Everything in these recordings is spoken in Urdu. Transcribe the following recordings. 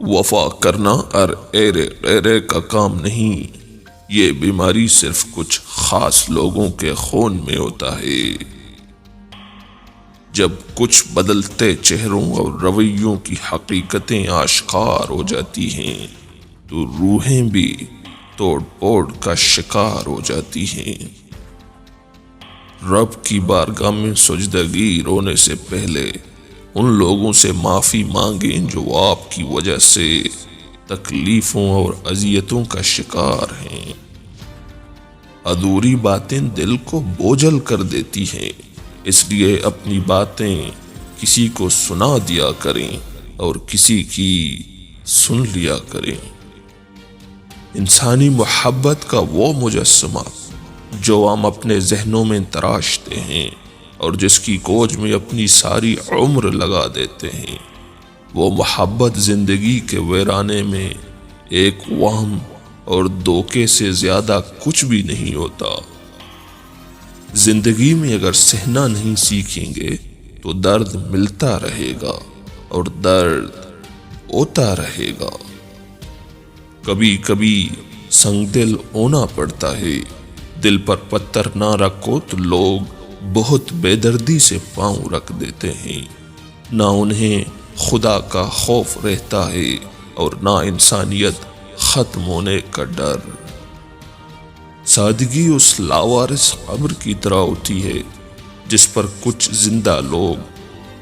وفا کرنا اور ایرے غیرے کا کام نہیں، یہ بیماری صرف کچھ خاص لوگوں کے خون میں ہوتا ہے۔ جب کچھ بدلتے چہروں اور رویوں کی حقیقتیں آشکار ہو جاتی ہیں تو روحیں بھی توڑ پھوڑ کا شکار ہو جاتی ہیں۔ رب کی بارگاہ میں سجدگی رونے سے پہلے ان لوگوں سے معافی مانگیں جو آپ کی وجہ سے تکلیفوں اور اذیتوں کا شکار ہیں۔ ادھوری باتیں دل کو بوجھل کر دیتی ہیں، اس لیے اپنی باتیں کسی کو سنا دیا کریں اور کسی کی سن لیا کریں۔ انسانی محبت کا وہ مجسمہ جو ہم اپنے ذہنوں میں تراشتے ہیں اور جس کی کھوج میں اپنی ساری عمر لگا دیتے ہیں، وہ محبت زندگی کے ویرانے میں ایک وہم اور دھوکے سے زیادہ کچھ بھی نہیں ہوتا۔ زندگی میں اگر سہنا نہیں سیکھیں گے تو درد ملتا رہے گا اور درد ہوتا رہے گا۔ کبھی کبھی سنگ دل ہونا پڑتا ہے، دل پر پتھر نہ رکھو تو لوگ بہت بے دردی سے پاؤں رکھ دیتے ہیں۔ نہ انہیں خدا کا خوف رہتا ہے اور نہ انسانیت ختم ہونے کا ڈر۔ سادگی اس لاوارث قبر کی طرح ہوتی ہے جس پر کچھ زندہ لوگ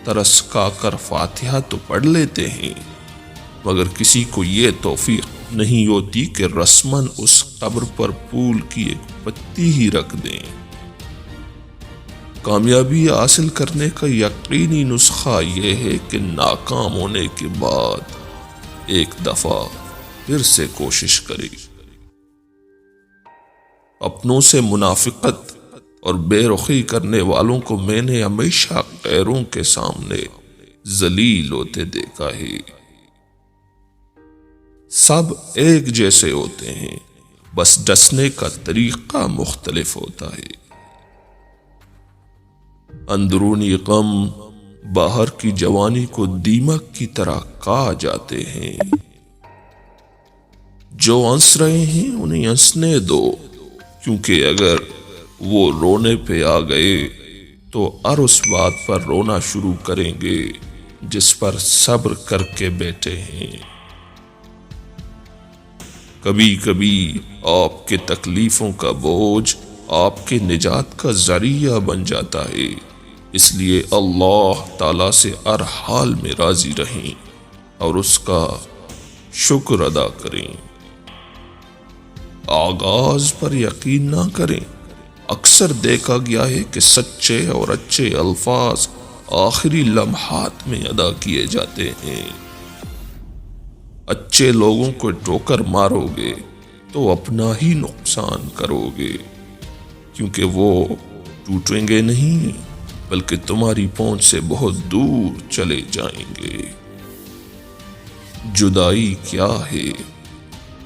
ترس کھا کر فاتحہ تو پڑھ لیتے ہیں، مگر کسی کو یہ توفیق نہیں ہوتی کہ رسماً اس قبر پر پھول کی ایک پتی ہی رکھ دیں۔ کامیابی حاصل کرنے کا یقینی نسخہ یہ ہے کہ ناکام ہونے کے بعد ایک دفعہ پھر سے کوشش کریں۔ اپنوں سے منافقت اور بے رخی کرنے والوں کو میں نے ہمیشہ غیروں کے سامنے ذلیل ہوتے دیکھا ہے۔ سب ایک جیسے ہوتے ہیں، بس ڈسنے کا طریقہ مختلف ہوتا ہے۔ اندرونی غم باہر کی جوانی کو دیمک کی طرح کھا جاتے ہیں۔ جو ہنس رہے ہیں انہیں ہنسنے دو، کیونکہ اگر وہ رونے پہ آ گئے تو ہر اس بات پر رونا شروع کریں گے جس پر صبر کر کے بیٹھے ہیں۔ کبھی کبھی آپ کے تکلیفوں کا بوجھ آپ کے نجات کا ذریعہ بن جاتا ہے، اس لیے اللہ تعالیٰ سے ہر حال میں راضی رہیں اور اس کا شکر ادا کریں۔ آغاز پر یقین نہ کریں۔ اکثر دیکھا گیا ہے کہ سچے اور اچھے الفاظ آخری لمحات میں ادا کیے جاتے ہیں۔ اچھے لوگوں کو ٹوکر مارو گے تو اپنا ہی نقصان کرو گے، کیونکہ وہ ٹوٹیں گے نہیں بلکہ تمہاری پہنچ سے بہت دور چلے جائیں گے۔ جدائی کیا ہے؟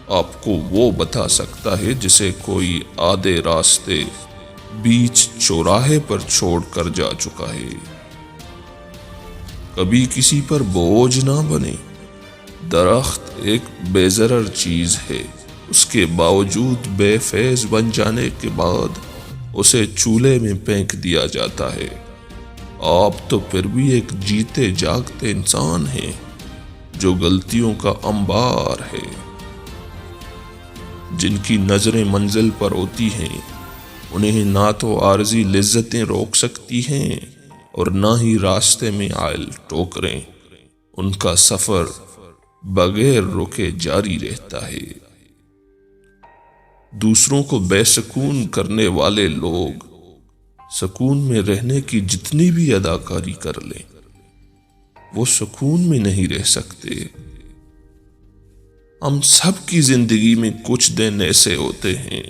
آپ کو وہ بتا سکتا ہے جسے کوئی آدھے راستے بیچ چوراہے پر چھوڑ کر جا چکا ہے۔ کبھی کسی پر بوجھ نہ بنے۔ درخت ایک بے ضرر چیز ہے، اس کے باوجود بے فیض بن جانے کے بعد اسے چولہے میں پھینک دیا جاتا ہے۔ آپ تو پھر بھی ایک جیتے جاگتے انسان ہیں جو غلطیوں کا انبار ہے۔ جن کی نظریں منزل پر ہوتی ہیں انہیں نہ تو عارضی لذتیں روک سکتی ہیں اور نہ ہی راستے میں آئل ٹوکریں۔ ان کا سفر بغیر رکے جاری رہتا ہے۔ دوسروں کو بے سکون کرنے والے لوگ سکون میں رہنے کی جتنی بھی اداکاری کر لیں وہ سکون میں نہیں رہ سکتے۔ ہم سب کی زندگی میں کچھ دن ایسے ہوتے ہیں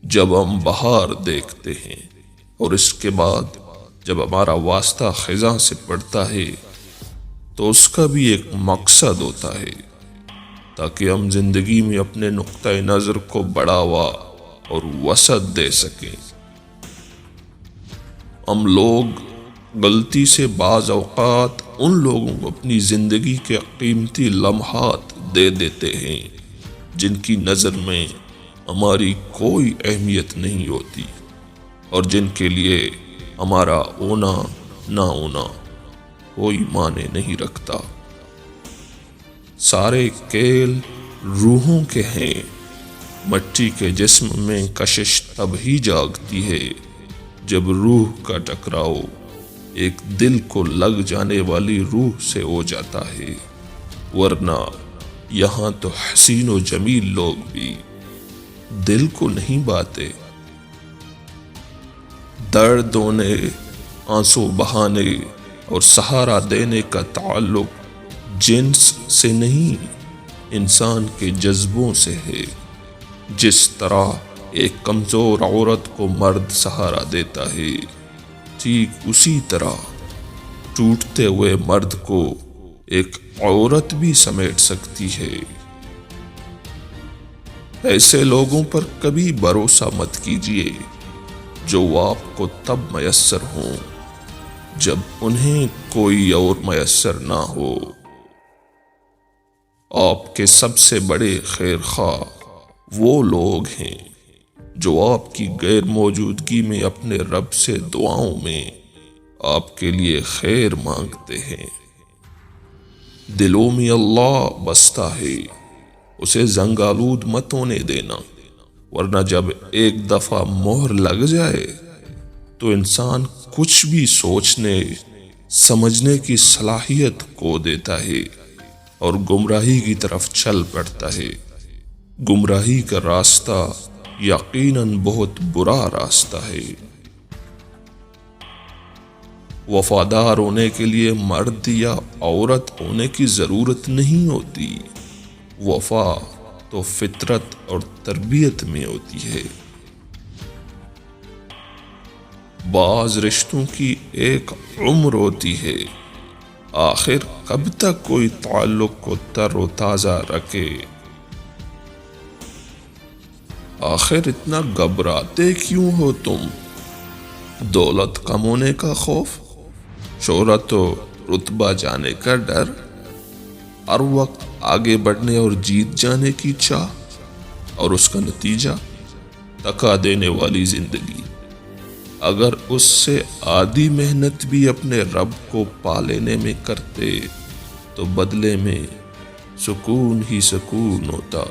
جب ہم بہار دیکھتے ہیں اور اس کے بعد جب ہمارا واسطہ خزاں سے پڑتا ہے تو اس کا بھی ایک مقصد ہوتا ہے تاکہ ہم زندگی میں اپنے نقطۂ نظر کو بڑھاوا اور وسعت دے سکیں۔ ہم لوگ غلطی سے بعض اوقات ان لوگوں کو اپنی زندگی کے قیمتی لمحات دے دیتے ہیں جن کی نظر میں ہماری کوئی اہمیت نہیں ہوتی اور جن کے لیے ہمارا ہونا نہ ہونا کوئی معنی نہیں رکھتا۔ سارے کھیل روحوں کے ہیں، مٹی کے جسم میں کشش تب ہی جاگتی ہے جب روح کا ٹکراؤ ایک دل کو لگ جانے والی روح سے ہو جاتا ہے، ورنہ یہاں تو حسین و جمیل لوگ بھی دل کو نہیں باتے۔ درد ہونے، آنسو بہانے اور سہارا دینے کا تعلق جنس سے نہیں، انسان کے جذبوں سے ہے۔ جس طرح ایک کمزور عورت کو مرد سہارا دیتا ہے، ٹھیک اسی طرح ٹوٹتے ہوئے مرد کو ایک عورت بھی سمیٹ سکتی ہے۔ ایسے لوگوں پر کبھی بھروسہ مت کیجیے جو آپ کو تب میسر ہوں جب انہیں کوئی اور میسر نہ ہو۔ آپ کے سب سے بڑے خیر خواہ وہ لوگ ہیں جو آپ کی غیر موجودگی میں اپنے رب سے دعاؤں میں آپ کے لیے خیر مانگتے ہیں۔ دلوں میں اللہ بستا ہے، اسے زنگ آلود مت ہونے دینا، ورنہ جب ایک دفعہ مہر لگ جائے تو انسان کچھ بھی سوچنے سمجھنے کی صلاحیت کھو دیتا ہے اور گمراہی کی طرف چل پڑتا ہے۔ گمراہی کا راستہ یقیناً بہت برا راستہ ہے۔ وفادار ہونے کے لیے مرد یا عورت ہونے کی ضرورت نہیں ہوتی، وفا تو فطرت اور تربیت میں ہوتی ہے۔ بعض رشتوں کی ایک عمر ہوتی ہے، آخر کب تک کوئی تعلق کو تر و تازہ رکھے؟ آخر اتنا گھبراتے کیوں ہو تم؟ دولت کم ہونے کا خوف، شہرت و رتبہ جانے کا ڈر، ہر وقت آگے بڑھنے اور جیت جانے کی چاہ، اور اس کا نتیجہ تکا دینے والی زندگی۔ اگر اس سے آدھی محنت بھی اپنے رب کو پا لینے میں کرتے تو بدلے میں سکون ہی سکون ہوتا۔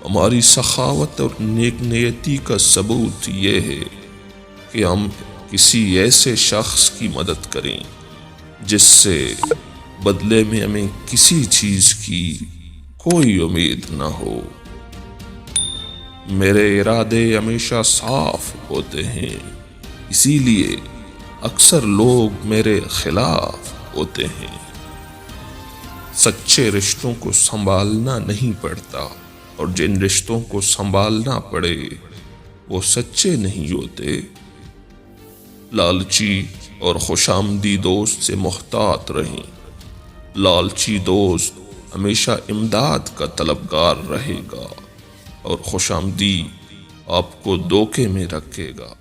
ہماری سخاوت اور نیک نیتی کا ثبوت یہ ہے کہ ہم کسی ایسے شخص کی مدد کریں جس سے بدلے میں ہمیں کسی چیز کی کوئی امید نہ ہو۔ میرے ارادے ہمیشہ صاف ہوتے ہیں، اسی لیے اکثر لوگ میرے خلاف ہوتے ہیں۔ سچے رشتوں کو سنبھالنا نہیں پڑتا، اور جن رشتوں کو سنبھالنا پڑے وہ سچے نہیں ہوتے۔ لالچی اور خوشامدی دوست سے محتاط رہیں۔ لالچی دوست ہمیشہ امداد کا طلبگار رہے گا اور خوشامدی آپ کو دھوکے میں رکھے گا۔